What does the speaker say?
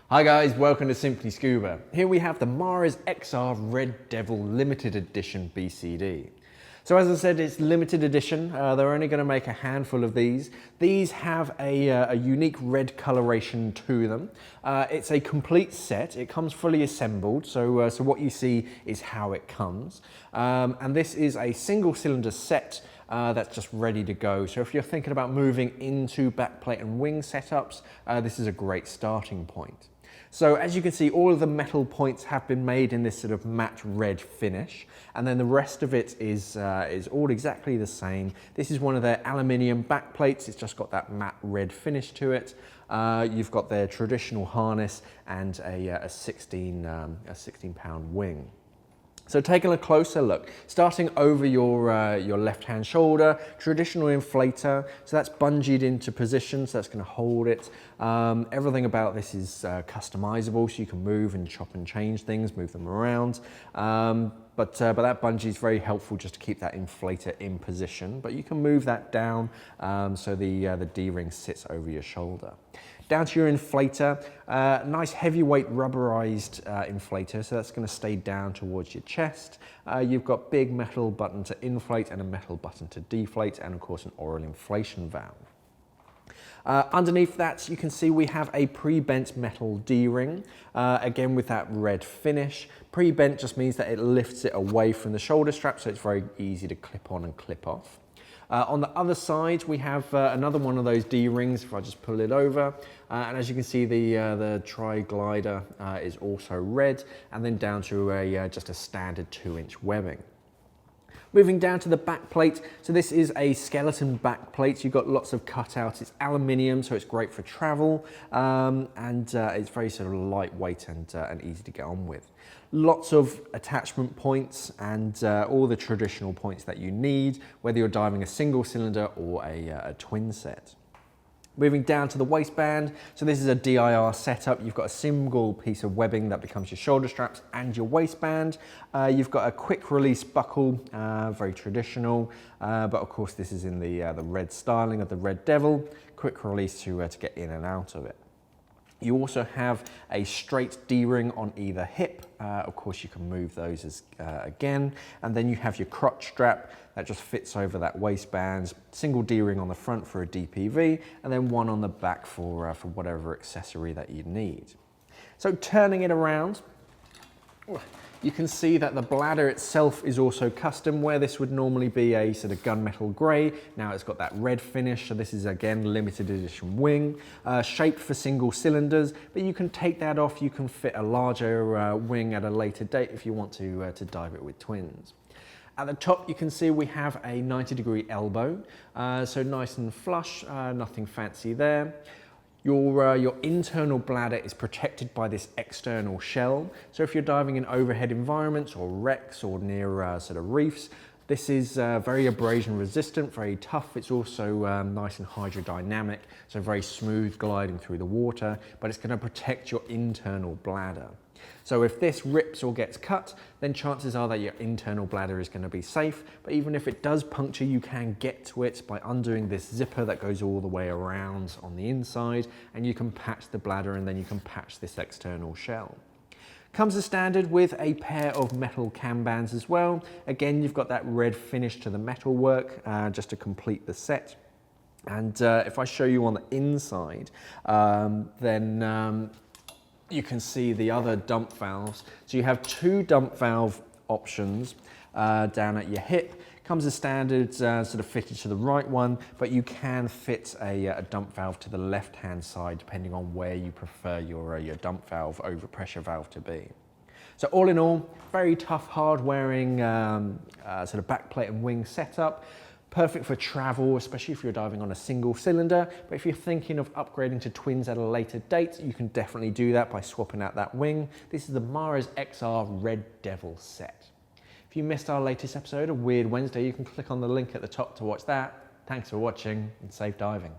Hi guys, welcome to Simply Scuba. Here we have the Mars XR Red Devil Limited Edition BCD. So as I said, it's limited edition. They're only going to make a handful of these. These have a unique red coloration to them. It's a complete set. It comes fully assembled. So what you see is how it comes. And this is a single cylinder set that's just ready to go. So if you're thinking about moving into backplate and wing setups, this is a great starting point. So as you can see, all of the metal points have been made in this sort of matte red finish, and then the rest of it is all exactly the same. This is one of their aluminium backplates. It's just got that matte red finish to it. You've got their traditional harness and a 16-pound wing. So taking a closer look, starting over your left-hand shoulder, traditional inflator, so that's bungeed into position, so that's going to hold it. Everything about this is customizable, so you can move and chop and change things, move them around. But that bungee is very helpful just to keep that inflator in position. But you can move that down so the D-ring sits over your shoulder. Down to your inflator, nice heavyweight rubberized inflator, so that's going to stay down towards your chest. You've got big metal button to inflate and a metal button to deflate, and of course an oil inflation valve. Underneath that, you can see we have a pre-bent metal D-ring, again with that red finish. Pre-bent just means that it lifts it away from the shoulder strap, so it's very easy to clip on and clip off. On the other side, we have another one of those D-rings, if I just pull it over. And as you can see, the tri-glider is also red, and then down to just a standard 2-inch webbing. Moving down to the back plate, so this is a skeleton back plate. You've got lots of cutouts. It's aluminium, so it's great for travel, and it's very sort of lightweight and easy to get on with. Lots of attachment points and all the traditional points that you need, whether you're diving a single cylinder or a twin set. Moving down to the waistband, so this is a DIR setup. You've got a single piece of webbing that becomes your shoulder straps and your waistband. You've got a quick release buckle, very traditional, but of course this is in the red styling of the Red Devil. Quick release to get in and out of it. You also have a straight D-ring on either hip. Of course, you can move those again. And then you have your crotch strap that just fits over that waistband. Single D-ring on the front for a DPV, and then one on the back for whatever accessory that you need. So turning it around, you can see that the bladder itself is also custom, where this would normally be a sort of gunmetal grey. Now it's got that red finish, so this is again limited edition wing, shaped for single cylinders, but you can take that off. You can fit a larger wing at a later date if you want to dive it with twins. At the top, you can see we have a 90-degree elbow, so nice and flush, nothing fancy there. Your internal bladder is protected by this external shell. So if you're diving in overhead environments or wrecks or near sort of reefs, this is very abrasion resistant, very tough. It's also nice and hydrodynamic, so very smooth gliding through the water, but it's going to protect your internal bladder. So if this rips or gets cut, then chances are that your internal bladder is going to be safe. But even if it does puncture, you can get to it by undoing this zipper that goes all the way around on the inside, and you can patch the bladder, and then you can patch this external shell. Comes as standard with a pair of metal cam bands as well. Again, you've got that red finish to the metal work just to complete the set. And if I show you on the inside, then you can see the other dump valves. So you have two dump valve options down at your hip. Comes as standard, sort of fitted to the right one, but you can fit a dump valve to the left-hand side depending on where you prefer your dump valve overpressure valve to be. So all in all, very tough, hard-wearing sort of backplate and wing setup. Perfect for travel, especially if you're diving on a single cylinder. But if you're thinking of upgrading to twins at a later date, you can definitely do that by swapping out that wing. This is the Mars XR Red Devil set. If you missed our latest episode of Weird Wednesday, you can click on the link at the top to watch that. Thanks for watching and safe diving.